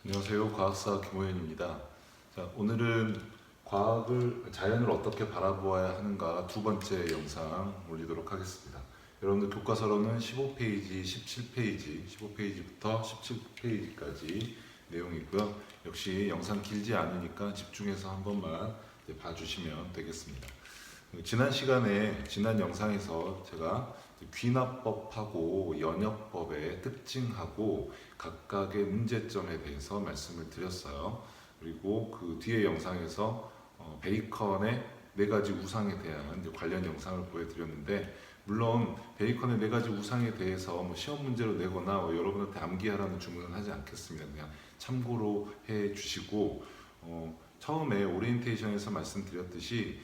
안녕하세요. 과학사 김호연입니다. 자, 오늘은 자연을 어떻게 바라보아야 하는가 두 번째 영상 올리도록 하겠습니다. 여러분들 교과서로는 15페이지, 17페이지, 15페이지부터 17페이지까지 내용이고요. 역시 영상 길지 않으니까 집중해서 한 번만 봐주시면 되겠습니다. 지난 영상에서 제가 귀납법하고 연역법의 특징하고 각각의 문제점에 대해서 말씀을 드렸어요. 그리고 그 뒤에 영상에서 베이컨의 네 가지 우상에 대한 관련 영상을 보여드렸는데, 물론 베이컨의 네 가지 우상에 대해서 시험 문제로 내거나 여러분한테 암기하라는 주문은 하지 않겠습니다. 그냥 참고로 해 주시고, 처음에 오리엔테이션에서 말씀드렸듯이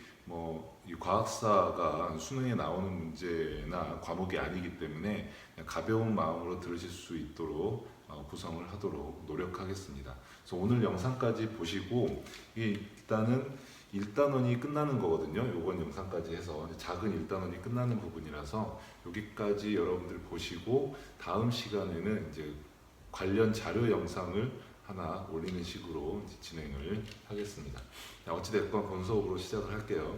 이 과학사가 수능에 나오는 문제나 과목이 아니기 때문에 그냥 가벼운 마음으로 들으실 수 있도록 구성을 하도록 노력하겠습니다. 그래서 오늘 영상까지 보시고, 일단은 1단원이 끝나는 거거든요. 이번 영상까지 해서 작은 1단원이 끝나는 부분이라서 여기까지 여러분들 보시고, 다음 시간에는 이제 관련 자료 영상을 하나 올리는 식으로 진행을 하겠습니다. 자, 어찌됐건 본수업으로 시작을 할게요.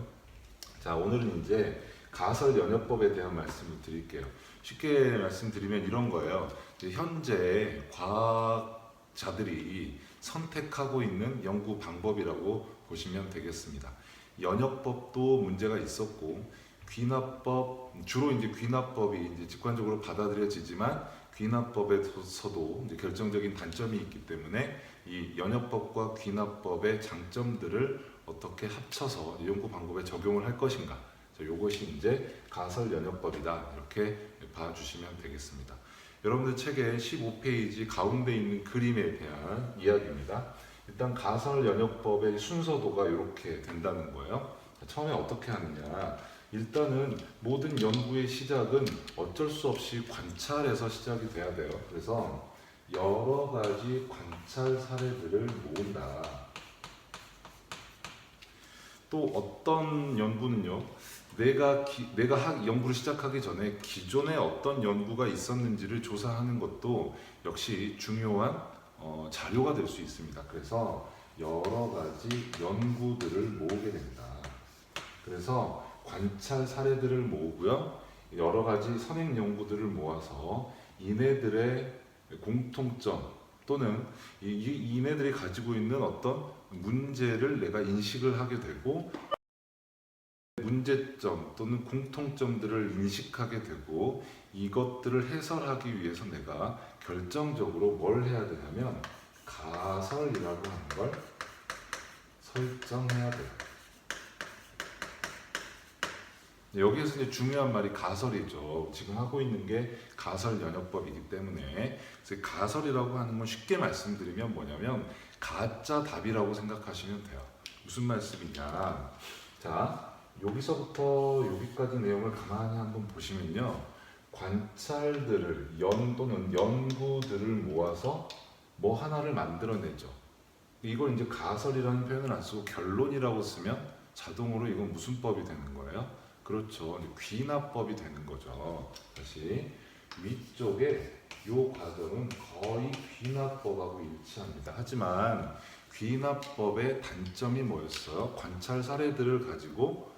자, 오늘은 이제 가설 연역법에 대한 말씀을 드릴게요. 쉽게 말씀드리면 이런 거예요. 현재 과학자들이 선택하고 있는 연구 방법이라고 보시면 되겠습니다. 연역법도 문제가 있었고, 주로 이제 귀납법이 이제 직관적으로 받아들여지지만, 귀납법에서도 이제 결정적인 단점이 있기 때문에 이 연역법과 귀납법의 장점들을 어떻게 합쳐서 연구 방법에 적용을 할 것인가, 이것이 이제 가설 연역법이다, 이렇게 봐주시면 되겠습니다. 여러분들 책의 15페이지 가운데 있는 그림에 대한 이야기입니다. 일단 가설 연역법의 순서도가 이렇게 된다는 거예요. 처음에 어떻게 하느냐, 일단은 모든 연구의 시작은 어쩔 수 없이 관찰에서 시작이 돼야 돼요. 그래서 여러 가지 관찰 사례들을 모은다. 또 어떤 연구는요, 내가 연구를 시작하기 전에 기존에 어떤 연구가 있었는지를 조사하는 것도 역시 중요한 자료가 될 수 있습니다. 그래서 여러 가지 연구들을 모으게 된다. 그래서 관찰 사례들을 모으고요, 여러 가지 선행 연구들을 모아서 이네들의 공통점 또는 이네들이 가지고 있는 어떤 문제를 내가 인식을 하게 되고, 문제점 또는 공통점들을 인식하게 되고, 이것들을 해설하기 위해서 내가 결정적으로 뭘 해야 되냐면 가설이라고 하는 걸 설정해야 돼요. 여기에서 이제 중요한 말이 가설이죠. 지금 하고 있는 게 가설 연역법이기 때문에, 그래서 가설이라고 하는 건 쉽게 말씀드리면 뭐냐면 가짜 답이라고 생각하시면 돼요. 무슨 말씀이냐, 자, 여기서부터 여기까지 내용을 가만히 한번 보시면요, 관찰들을 또는 연구들을 모아서 뭐 하나를 만들어내죠. 이걸 이제 가설이라는 표현을 안 쓰고 결론이라고 쓰면 자동으로 이건 무슨 법이 되는 거예요? 그렇죠, 귀납법이 되는 거죠. 다시 위쪽에 이 과정은 거의 귀납법하고 일치합니다. 하지만 귀납법의 단점이 뭐였어요? 관찰 사례들을 가지고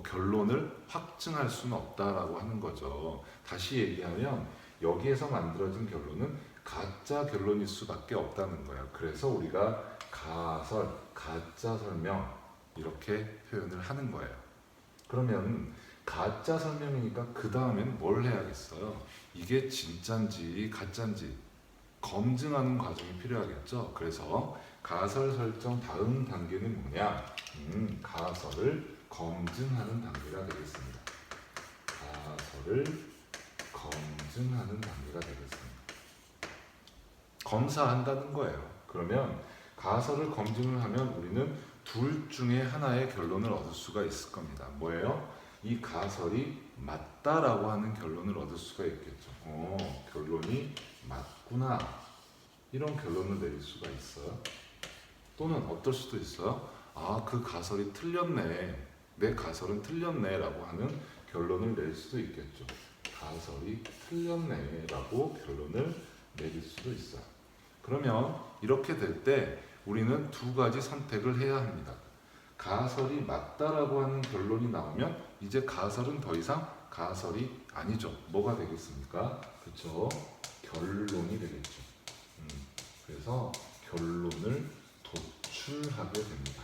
결론을 확증할 수는 없다라고 하는 거죠. 다시 얘기하면 여기에서 만들어진 결론은 가짜 결론일 수밖에 없다는 거예요. 그래서 우리가 가설, 가짜 설명 이렇게 표현을 하는 거예요. 그러면 가짜 설명이니까 그 다음엔 뭘 해야겠어요? 이게 진짠지 가짠지 검증하는 과정이 필요하겠죠. 그래서 가설 설정 다음 단계는 뭐냐? 가설을 검증하는 단계가 되겠습니다. 가설을 검증하는 단계가 되겠습니다. 검사한다는 거예요. 그러면 가설을 검증을 하면 우리는 둘 중에 하나의 결론을 얻을 수가 있을 겁니다. 뭐예요? 이 가설이 맞다라고 하는 결론을 얻을 수가 있겠죠. 결론이 맞구나, 이런 결론을 내릴 수가 있어요. 또는 어떨 수도 있어요. 그 가설이 틀렸네, 내 가설은 틀렸네 라고 하는 결론을 낼 수도 있겠죠. 가설이 틀렸네 라고 결론을 내릴 수도 있어요. 그러면 이렇게 될 때 우리는 두 가지 선택을 해야 합니다. 가설이 맞다라고 하는 결론이 나오면 이제 가설은 더 이상 가설이 아니죠. 뭐가 되겠습니까? 그렇죠. 결론이 되겠죠. 그래서 결론을 도출하게 됩니다.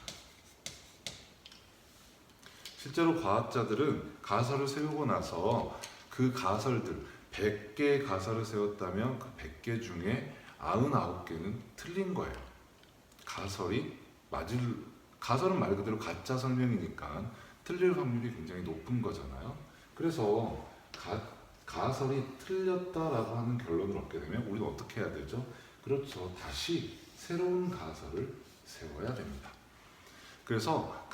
실제로 과학자들은 가설을 세우고 나서 그 가설들 100개의 가설을 세웠다면 그 100개 중에 99개는 틀린 거예요. 가설은 말 그대로 가짜 설명이니까 틀릴 확률이 굉장히 높은 거잖아요. 그래서 가설이 틀렸다라고 하는 결론을 얻게 되면 우리는 어떻게 해야 되죠? 그렇죠. 다시 새로운 가설을 세워야 됩니다. 그래서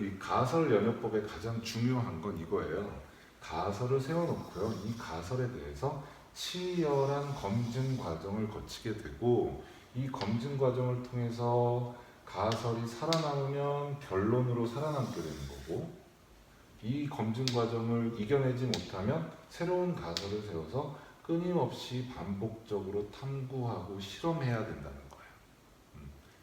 이 가설 연역법의 가장 중요한 건 이거예요. 가설을 세워놓고요. 이 가설에 대해서 치열한 검증 과정을 거치게 되고 이 검증 과정을 통해서 가설이 살아남으면 결론으로 살아남게 되는 거고 이 검증 과정을 이겨내지 못하면 새로운 가설을 세워서 끊임없이 반복적으로 탐구하고 실험해야 된다는 거예요.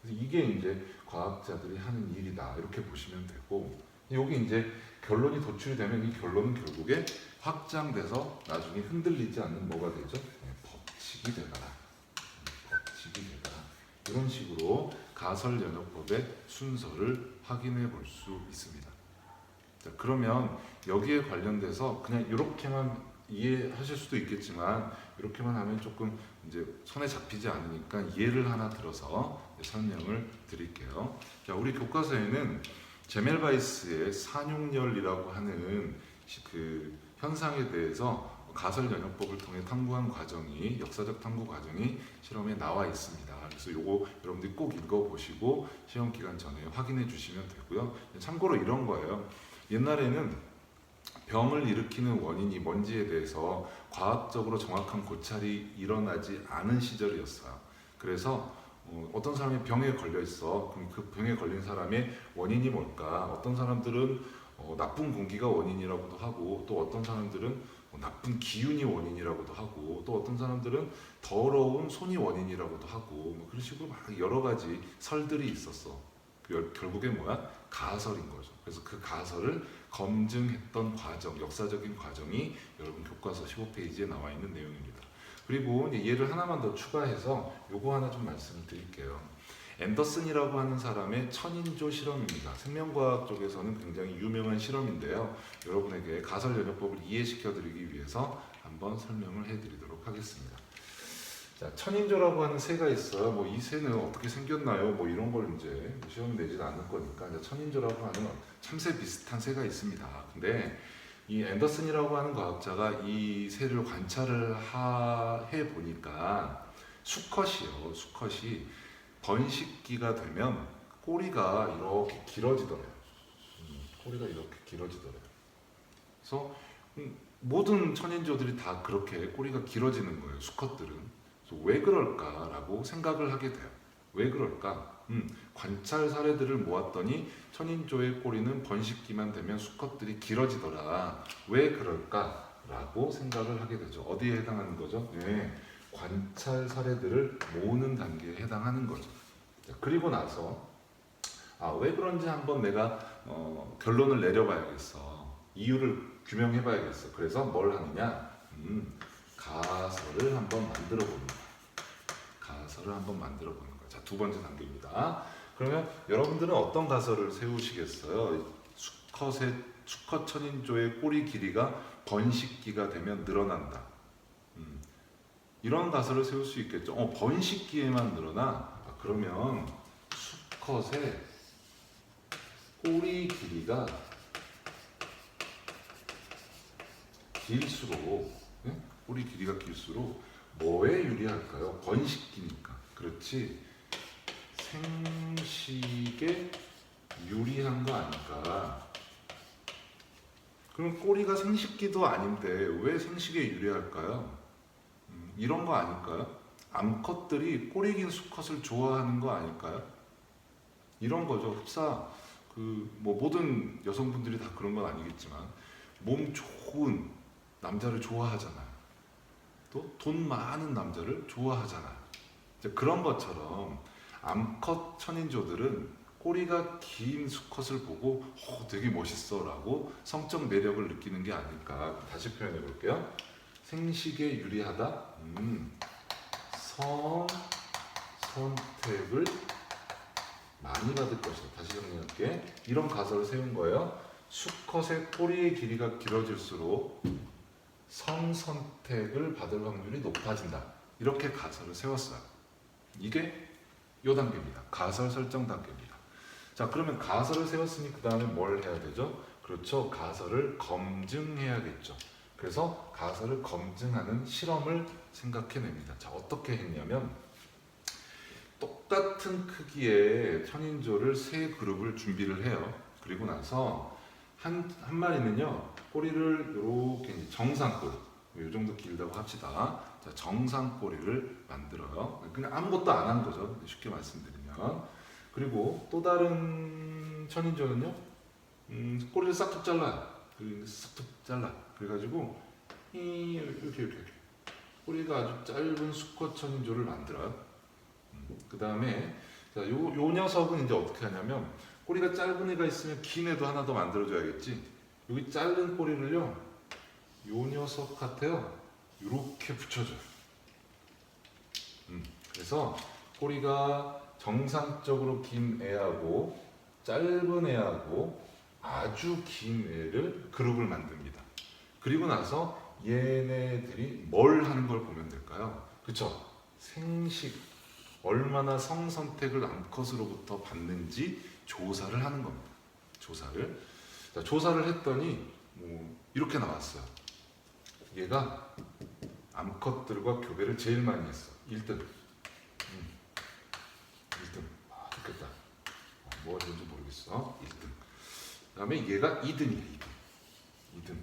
그래서 이게 이제 과학자들이 하는 일이다 이렇게 보시면 되고 여기 이제 결론이 도출되면 이 결론은 결국에 확장돼서 나중에 흔들리지 않는 뭐가 되죠? 법칙이 되거나 법칙이 되거나 이런 식으로 가설 연역법의 순서를 확인해 볼 수 있습니다. 자, 그러면 여기에 관련돼서 그냥 이렇게만 이해하실 수도 있겠지만 이렇게만 하면 조금 이제 손에 잡히지 않으니까 예를 하나 들어서 설명을 드릴게요. 자, 우리 교과서에는 제멜바이스의 산육열이라고 하는 그 현상에 대해서 가설 연역법을 통해 탐구한 과정이 역사적 탐구 과정이 실험에 나와 있습니다. 그래서 요거 여러분들이 꼭 읽어보시고 시험 기간 전에 확인해 주시면 되고요. 참고로 이런 거예요. 옛날에는 병을 일으키는 원인이 뭔지에 대해서 과학적으로 정확한 고찰이 일어나지 않은 시절이었어요. 그래서 어떤 사람이 병에 걸려 있어. 그럼 그 병에 걸린 사람의 원인이 뭘까? 어떤 사람들은 나쁜 공기가 원인이라고도 하고 또 어떤 사람들은 나쁜 기운이 원인이라고도 하고 또 어떤 사람들은 더러운 손이 원인이라고도 하고 뭐 그런 식으로 막 여러 가지 설들이 있었어. 결국에 뭐야? 가설인 거죠. 그래서 그 가설을 검증했던 과정, 역사적인 과정이 여러분 교과서 15페이지에 나와 있는 내용입니다. 그리고 예를 하나만 더 추가해서 요거 하나 좀 말씀을 드릴게요. 앤더슨이라고 하는 사람의 천인조 실험입니다. 생명과학 쪽에서는 굉장히 유명한 실험인데요. 여러분에게 가설 연역법을 이해시켜 드리기 위해서 한번 설명을 해드리도록 하겠습니다. 자, 천인조라고 하는 새가 있어요. 뭐 이 새는 어떻게 생겼나요? 뭐 이런 걸 이제 시험 내지는 않을 거니까 천인조라고 하는 참새 비슷한 새가 있습니다. 근데 이 앤더슨이라고 하는 과학자가 이 새를 관찰을 해 보니까 수컷이 번식기가 되면 꼬리가 이렇게 길어지더래요. 꼬리가 이렇게 길어지더래요. 그래서 모든 천인조들이 다 그렇게 꼬리가 길어지는 거예요. 수컷들은. 그래서 왜 그럴까라고 생각을 하게 돼요. 왜 그럴까? 관찰 사례들을 모았더니 천인조의 꼬리는 번식기만 되면 수컷들이 길어지더라. 왜 그럴까라고 생각을 하게 되죠. 어디에 해당하는 거죠? 네. 관찰 사례들을 모으는 단계에 해당하는 거죠. 그리고 나서 왜 그런지 한번 내가 결론을 내려봐야겠어. 이유를 규명해봐야겠어. 그래서 뭘 하느냐? 가설을 한번 만들어 보는 거야. 가설을 한번 만들어 보는 거야. 자, 두 번째 단계입니다. 그러면 여러분들은 어떤 가설을 세우시겠어요? 수컷 천인조의 꼬리 길이가 번식기가 되면 늘어난다. 이런 가설을 세울 수 있겠죠. 번식기에만 늘어나? 그러면 수컷의 꼬리 길이가 길수록 꼬리 길이가 길수록 뭐에 유리할까요? 번식기니까. 그렇지. 생식에 유리한 거 아닐까? 그럼 꼬리가 생식기도 아닌데 왜 생식에 유리할까요? 이런 거 아닐까요? 암컷들이 꼬리 긴 수컷을 좋아하는 거 아닐까요? 이런 거죠. 흡사 뭐 모든 여성분들이 다 그런 건 아니겠지만 몸 좋은 남자를 좋아하잖아요. 또 돈 많은 남자를 좋아하잖아요. 이제 그런 것처럼 암컷 천인조들은 꼬리가 긴 수컷을 보고 되게 멋있어라고 성적 매력을 느끼는 게 아닐까. 다시 표현해 볼게요. 생식에 유리하다. 성 선택을 많이 받을 것이다. 다시 정리할게. 이런 가설을 세운 거예요. 수컷의 꼬리의 길이가 길어질수록 성선택을 받을 확률이 높아진다. 이렇게 가설을 세웠어요. 이게 요 단계입니다. 가설 설정 단계입니다. 자, 그러면 가설을 세웠으니 그 다음에 뭘 해야 되죠? 그렇죠. 가설을 검증해야겠죠. 그래서 가설을 검증하는 실험을 생각해냅니다. 자, 어떻게 했냐면 똑같은 크기의 천인조를 세 그룹을 준비를 해요. 그리고 나서 한 마리는요, 꼬리를 이렇게 정상 꼬리, 이 정도 길다고 합시다. 자, 정상 꼬리를 만들어요. 그냥 아무것도 안 한 거죠. 쉽게 말씀드리면. 그리고 또 다른 천인조는요, 꼬리를 싹둑 잘라요. 싹둑 잘라. 그래가지고 이렇게 꼬리가 아주 짧은 수컷 천인조를 만들어요. 그 다음에 요 녀석은 이제 어떻게 하냐면 꼬리가 짧은 애가 있으면 긴 애도 하나 더 만들어줘야겠지. 여기 짧은 꼬리를요, 요 녀석 같아요. 이렇게 붙여줘요. 그래서 꼬리가 정상적으로 긴 애하고 짧은 애하고 아주 긴 애를 그룹을 만듭니다. 그리고 나서 얘네들이 뭘 하는 걸 보면 될까요? 그쵸? 생식, 얼마나 성선택을 암컷으로부터 받는지 조사를 하는 겁니다. 조사를. 자, 조사를 했더니 이렇게 나왔어요. 얘가 암컷들과 교배를 제일 많이 했어. 1등. 1등. 좋겠다. 뭐가 되는지 모르겠어. 1등. 그 다음에 얘가 2등이야. 2등.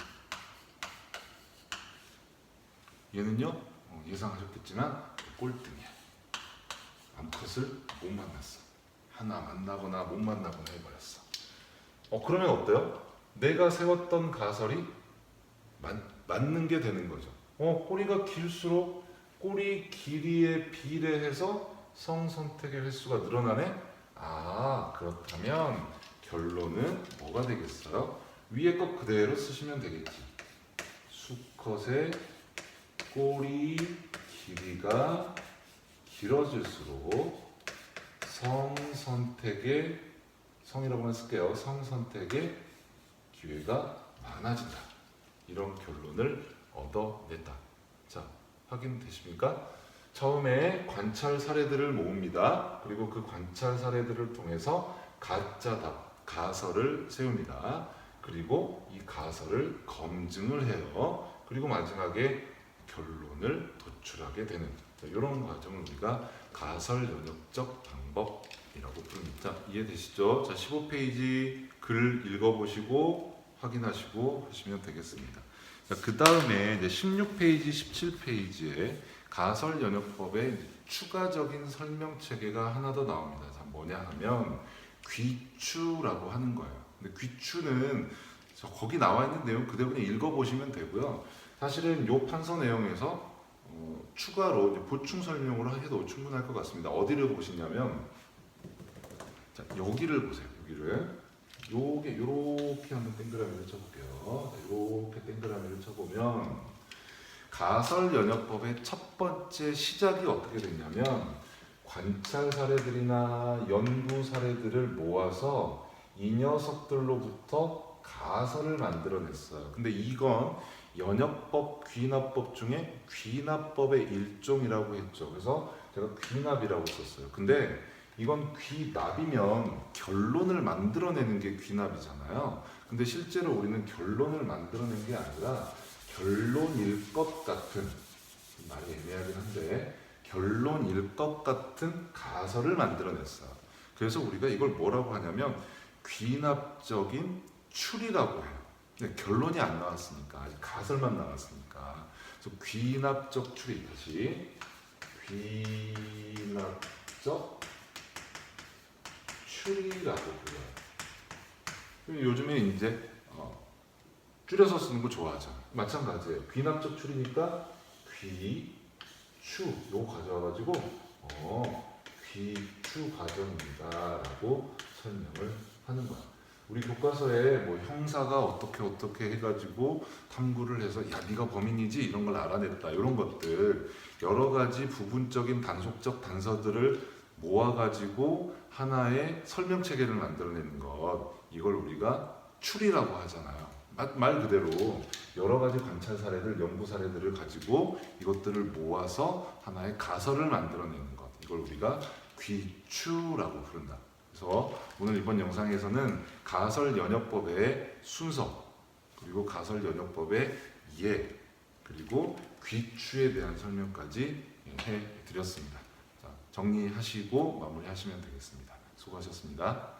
얘는요, 예상하셨겠지만 꼴등이야. 암컷을 못 만났어. 하나 만나거나 못 만나거나 해버렸어. 그러면 어때요? 내가 세웠던 가설이 맞는 게 되는 거죠. 꼬리가 길수록 꼬리 길이에 비례해서 성선택의 횟수가 늘어나네? 그렇다면 결론은 뭐가 되겠어요? 위에 거 그대로 쓰시면 되겠지. 수컷의 꼬리 길이가 길어질수록 성선택의, 성이라고만 쓸게요. 성선택의 기회가 많아진다. 이런 결론을 얻어냈다. 자, 확인되십니까? 처음에 관찰 사례들을 모읍니다. 그리고 그 관찰 사례들을 통해서 가설을 세웁니다. 그리고 이 가설을 검증을 해요. 그리고 마지막에 결론을 도출하게 되는 이런 과정을 우리가 가설 연역적 방법이라고 부릅니다. 자, 이해되시죠? 자, 15페이지 글 읽어보시고 확인하시고 하시면 되겠습니다. 그 다음에 이제 16페이지, 17페이지에 가설 연역법의 추가적인 설명 체계가 하나 더 나옵니다. 자, 뭐냐 하면 귀추라고 하는 거예요. 근데 귀추는 거기 나와 있는 내용 그대로 그냥 읽어보시면 되고요. 사실은 이 판서 내용에서 추가로 이제 보충 설명으로 해도 충분할 것 같습니다. 어디를 보시냐면, 자, 여기를 보세요. 여기를. 요렇게 한번 동그라미를 쳐볼게요. 이렇게 동그라미를 쳐보면 가설 연역법의 첫 번째 시작이 어떻게 됐냐면 관찰 사례들이나 연구 사례들을 모아서 이 녀석들로부터 가설을 만들어냈어요. 근데 이건 연역법, 귀납법 중에 귀납법의 일종이라고 했죠. 그래서 제가 귀납이라고 썼어요. 근데 이건 귀납이면 결론을 만들어내는 게 귀납이잖아요. 근데 실제로 우리는 결론을 만들어낸 게 아니라 결론일 것 같은, 말이 애매하긴 한데 결론일 것 같은 가설을 만들어냈어요. 그래서 우리가 이걸 뭐라고 하냐면 귀납적인 추리라고 해요. 결론이 안 나왔으니까, 아직 가설만 나왔으니까. 그래서 귀납적 추리, 다시 귀납적 추리라고 불러요. 요즘에 이제 줄여서 쓰는 거 좋아하죠. 마찬가지예요. 귀납적 추리니까 귀, 추 요거 가져와가지고 귀추 과정이다라고 설명을 하는 거야. 우리 교과서에 뭐 형사가 어떻게 해가지고 탐구를 해서 야 네가 범인이지 이런 걸 알아냈다 이런 것들 여러 가지 부분적인 단속적 단서들을 모아가지고 하나의 설명 체계를 만들어내는 것 이걸 우리가 추리라고 하잖아요. 말 그대로 여러 가지 관찰 사례들, 연구 사례들을 가지고 이것들을 모아서 하나의 가설을 만들어내는 것 이걸 우리가 귀추라고 부른다. 그래서 오늘 이번 영상에서는 가설연역법의 순서 그리고 가설연역법의 이해 그리고 귀추에 대한 설명까지 해드렸습니다. 자, 정리하시고 마무리하시면 되겠습니다. 수고하셨습니다.